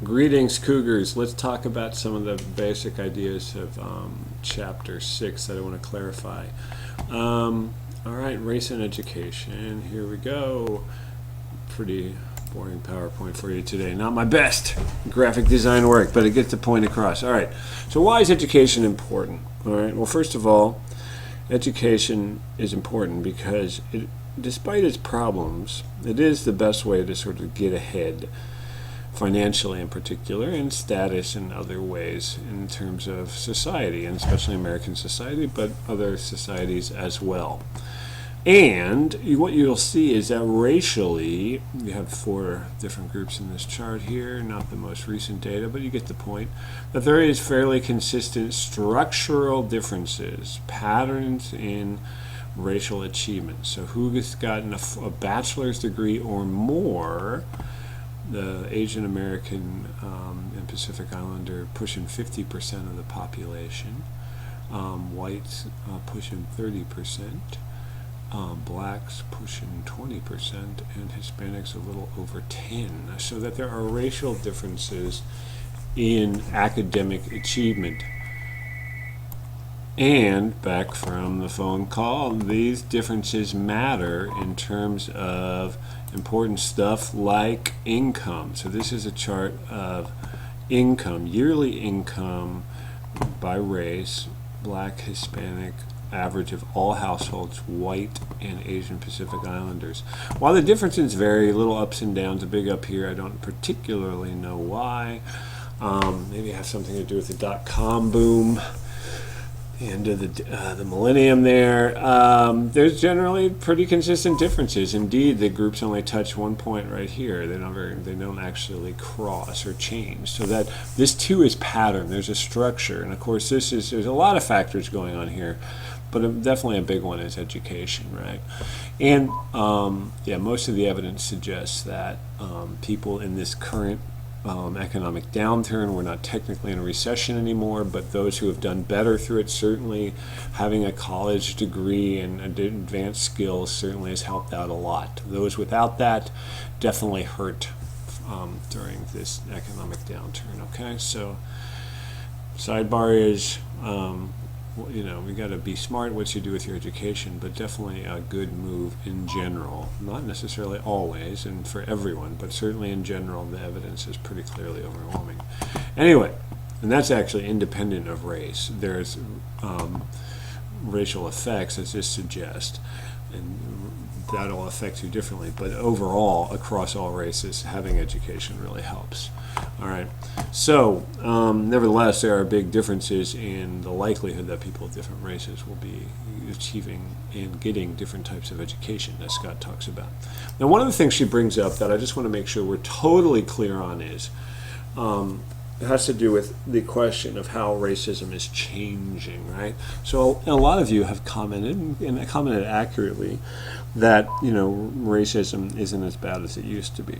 Greetings, Cougars. Let's talk about some of the basic ideas of Chapter 6 that I want to clarify. All right, race and education. Here we go. Pretty boring PowerPoint for you today. Not my best graphic design work, but it gets the point across. All right, so why is education important? All right, well, first of all, education is important because despite its problems, it is the best way to sort of get ahead financially in particular, and status in other ways in terms of society, and especially American society, but other societies as well. And what you'll see is that racially, you have 4 different groups in this chart here, not the most recent data, but you get the point, that there is fairly consistent structural differences, patterns in racial achievement. So who has gotten a bachelor's degree or more? The Asian American and Pacific Islander pushing 50% of the population, whites pushing 30%, blacks pushing 20%, and Hispanics a little over 10%. So that there are racial differences in academic achievement. And back from the phone call, these differences matter in terms of important stuff like income. So this is a chart of income, yearly income by race, black, Hispanic, average of all households, white and Asian Pacific Islanders. While the differences vary, little ups and downs, a big up here, I don't particularly know why. Maybe it has something to do with the dot-com boom. End of the millennium there. There's generally pretty consistent differences. Indeed, the groups only touch one point right here. They don't actually cross or change. So that this too is pattern. There's a structure, and of course there's a lot of factors going on here, but definitely a big one is education, right? And yeah, most of the evidence suggests that people in this current economic downturn, we're not technically in a recession anymore, but those who have done better through it, certainly having a college degree and advanced skills certainly has helped out a lot. Those without that definitely hurt during this economic downturn. Okay, so sidebar is we got to be smart what you do with your education, but definitely a good move in general. Not necessarily always and for everyone, but certainly in general, the evidence is pretty clearly overwhelming. Anyway, and that's actually independent of race. There's racial effects, as this suggests, and that'll affect you differently. But overall, across all races, having education really helps. All right. So, nevertheless, there are big differences in the likelihood that people of different races will be achieving and getting different types of education, as Scott talks about. Now, one of the things she brings up that I just want to make sure we're totally clear on is it has to do with the question of how racism is changing, right? So, a lot of you have commented, and commented accurately, that racism isn't as bad as it used to be.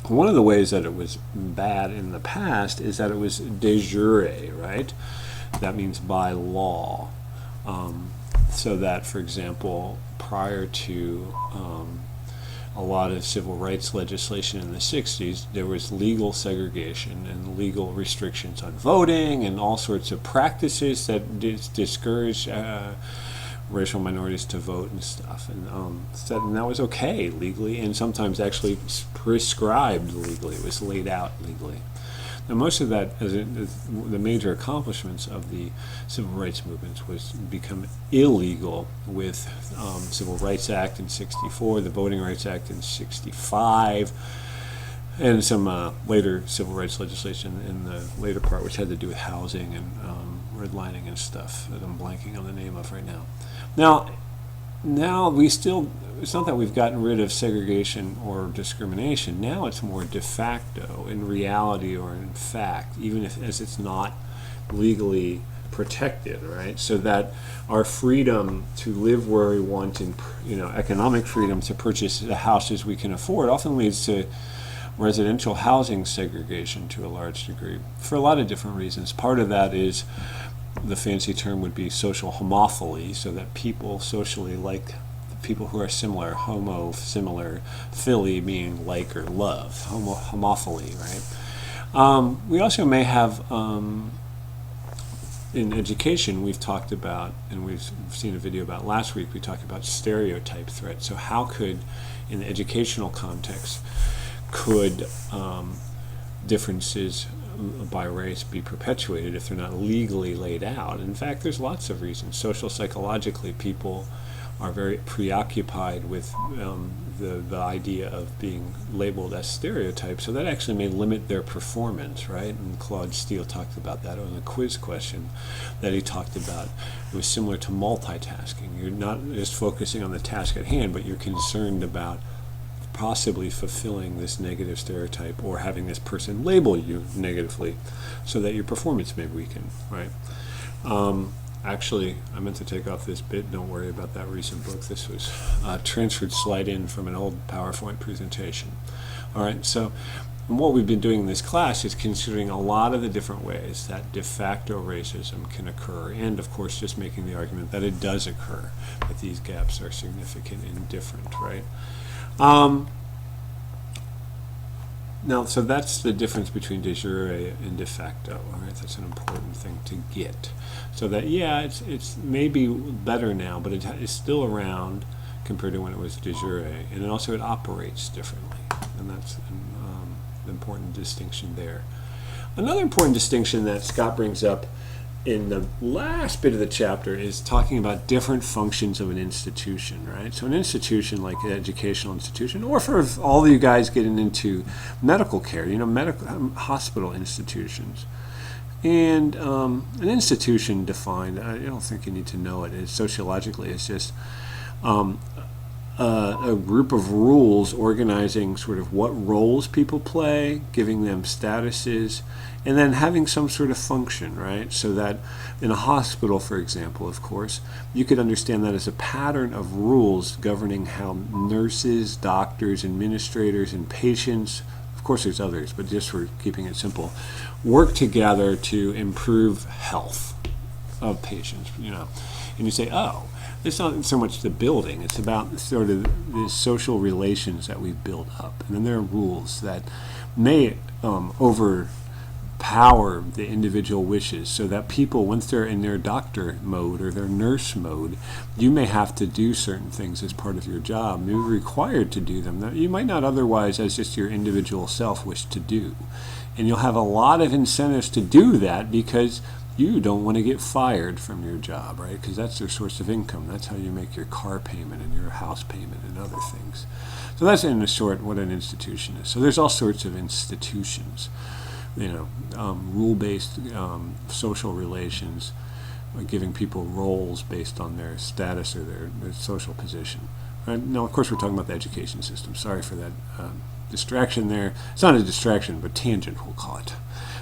One of the ways that it was bad in the past is that it was de jure, right? That means by law. So that, for example, prior to a lot of civil rights legislation in the 60s, there was legal segregation and legal restrictions on voting and all sorts of practices that discouraged racial minorities to vote and stuff, and that was okay legally, and sometimes actually prescribed legally. It was laid out legally. Now, most of that, the major accomplishments of the civil rights movements, was become illegal with Civil Rights Act in '64, the Voting Rights Act in '65, and some later civil rights legislation in the later part, which had to do with housing and redlining and stuff that I'm blanking on the name of right now. Now we still, it's not that we've gotten rid of segregation or discrimination. Now it's more de facto, in reality or in fact, even as it's not legally protected, right? So that our freedom to live where we want, and economic freedom to purchase the houses we can afford, often leads to residential housing segregation to a large degree for a lot of different reasons. Part of that is, the fancy term would be social homophily, so that people socially like people who are similar, similar, phily meaning like or love, homophily, right? We also may have, in education, we've talked about, and we've seen a video about last week, we talked about stereotype threat. So how could, in the educational context, could differences by race be perpetuated if they're not legally laid out? In fact, there's lots of reasons. Social psychologically, people are very preoccupied with the idea of being labeled as stereotypes, so that actually may limit their performance, right? And Claude Steele talked about that on the quiz question that he talked about. It was similar to multitasking. You're not just focusing on the task at hand, but you're concerned about possibly fulfilling this negative stereotype or having this person label you negatively so that your performance may weaken, right? Actually, I meant to take off this bit. Don't worry about that recent book. This was transferred slide in from an old PowerPoint presentation. All right, so what we've been doing in this class is considering a lot of the different ways that de facto racism can occur, and of course just making the argument that it does occur, that these gaps are significant and different, right? Now, so that's the difference between de jure and de facto. All right, that's an important thing to get. So that, yeah, it's maybe better now, but it's still around compared to when it was de jure, and then also it operates differently, and that's an important distinction there. Another important distinction that Scott brings up in the last bit of the chapter is talking about different functions of an institution, right? So an institution like an educational institution, or for all of you guys getting into medical care, medical hospital institutions. And an institution defined, I don't think you need to know it, sociologically, it's just a group of rules organizing sort of what roles people play, giving them statuses, and then having some sort of function, right? So that in a hospital, for example, of course, you could understand that as a pattern of rules governing how nurses, doctors, administrators, and patients, of course there's others, but just for keeping it simple, work together to improve health of patients, And you say, oh, it's not so much the building, it's about sort of the social relations that we've built up. And then there are rules that may overpower the individual wishes, so that people, once they're in their doctor mode or their nurse mode, you may have to do certain things as part of your job. You're required to do them that you might not otherwise, as just your individual self, wish to do. And you'll have a lot of incentives to do that because you don't want to get fired from your job, right? Because that's your source of income. That's how you make your car payment and your house payment and other things. So that's in short what an institution is. So there's all sorts of institutions, rule-based social relations, giving people roles based on their status or their social position. Right? Now, of course, we're talking about the education system. Sorry for that distraction there. It's not a distraction, but tangent, we'll call it.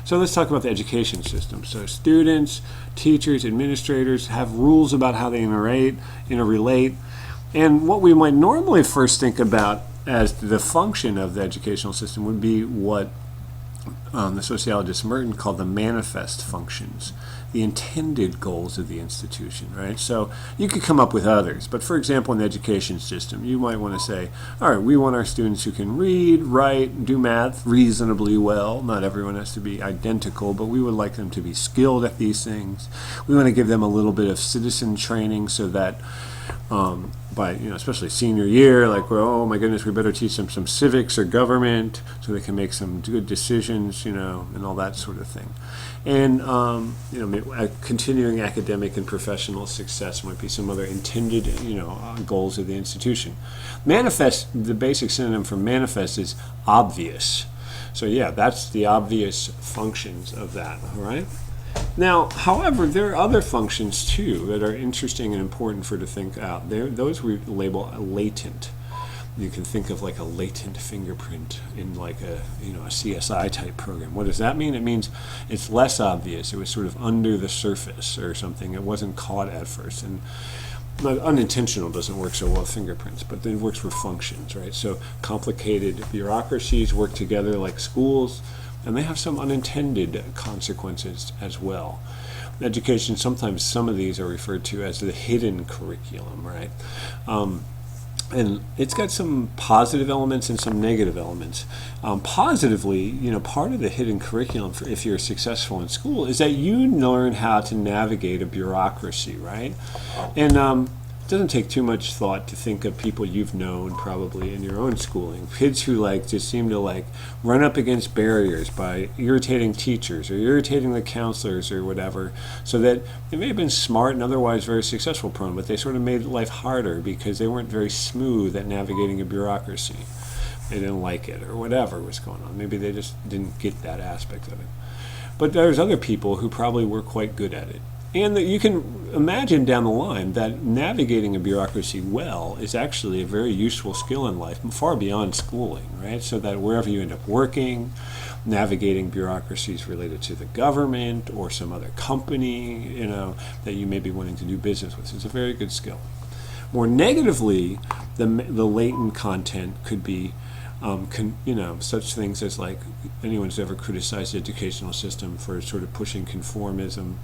So let's talk about the education system. So students, teachers, administrators have rules about how they interrelate. And what we might normally first think about as the function of the educational system would be what the sociologist Merton called the manifest functions, the intended goals of the institution, right? So you could come up with others, but for example, in the education system, you might want to say, all right, we want our students who can read, write, do math reasonably well. Not everyone has to be identical, but we would like them to be skilled at these things. We want to give them a little bit of citizen training so that by, especially senior year, like, well, oh my goodness, we better teach them some civics or government so they can make some good decisions, and all that sort of thing. And, continuing academic and professional success might be some other intended, goals of the institution. Manifest, the basic synonym for manifest is obvious. So yeah, that's the obvious functions of that, all right? Now, however, there are other functions too that are interesting and important for to think out. Those we label latent. You can think of like a latent fingerprint in like a CSI type program. What does that mean? It means it's less obvious. It was sort of under the surface or something. It wasn't caught at first. And unintentional doesn't work so well with fingerprints, but it works for functions, right? So complicated bureaucracies work together like schools, and they have some unintended consequences as well. In education, sometimes some of these are referred to as the hidden curriculum, right? and it's got some positive elements and some negative elements. Positively, part of the hidden curriculum for if you're successful in school is that you learn how to navigate a bureaucracy, right? And it doesn't take too much thought to think of people you've known probably in your own schooling. Kids who just seem to run up against barriers by irritating teachers or irritating the counselors or whatever, so that they may have been smart and otherwise very successful prone, but they sort of made life harder because they weren't very smooth at navigating a bureaucracy. They didn't like it or whatever was going on. Maybe they just didn't get that aspect of it. But there's other people who probably were quite good at it. And that you can imagine down the line that navigating a bureaucracy well is actually a very useful skill in life, far beyond schooling, right? So that wherever you end up working, navigating bureaucracies related to the government or some other company, that you may be wanting to do business with, is a very good skill. More negatively, the latent content could be such things as anyone who's ever criticized the educational system for sort of pushing conformism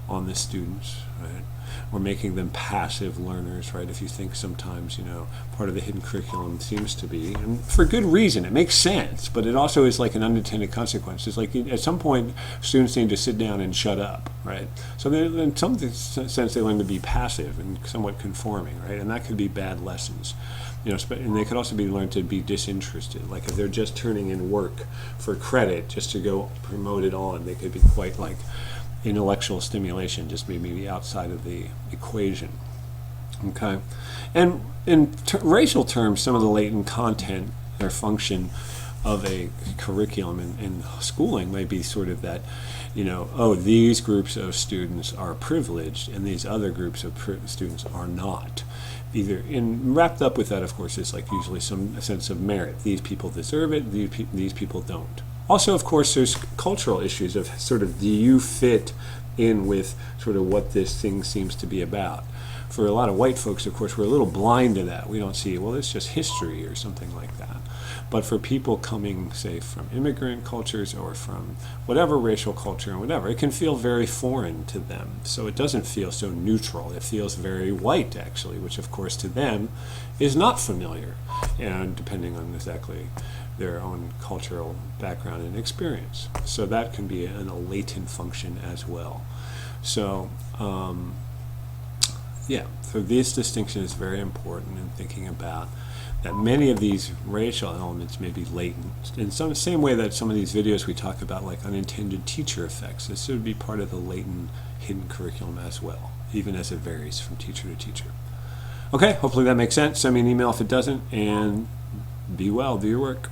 on the students, right? Or making them passive learners, right? If you think sometimes, part of the hidden curriculum seems to be, and for good reason, it makes sense, but it also is like an unintended consequence. It's like at some point, students need to sit down and shut up, right? So in some sense, they learn to be passive and somewhat conforming, right? And that could be bad lessons. And they could also be learned to be disinterested. Like if they're just turning in work for credit just to go promote it on, they could be quite intellectual stimulation, just maybe outside of the equation. Okay, and in racial terms, some of the latent content or function of a curriculum in schooling may be sort of that, these groups of students are privileged and these other groups of students are not. And wrapped up with that, of course, is usually some sense of merit. These people deserve it, these people don't. Also, of course, there's cultural issues of sort of, do you fit in with sort of what this thing seems to be about? For a lot of white folks, of course, we're a little blind to that. We don't see, well, it's just history or something like that. But for people coming, say, from immigrant cultures or from whatever racial culture and whatever, it can feel very foreign to them. So it doesn't feel so neutral. It feels very white, actually, which, of course, to them is not familiar, and depending on exactly their own cultural background and experience. So that can be a latent function as well. So, so this distinction is very important in thinking about that many of these racial elements may be latent. In some same way that some of these videos we talk about, unintended teacher effects, this would be part of the latent hidden curriculum as well, even as it varies from teacher to teacher. Okay, hopefully that makes sense. Send me an email if it doesn't, and be well, do your work.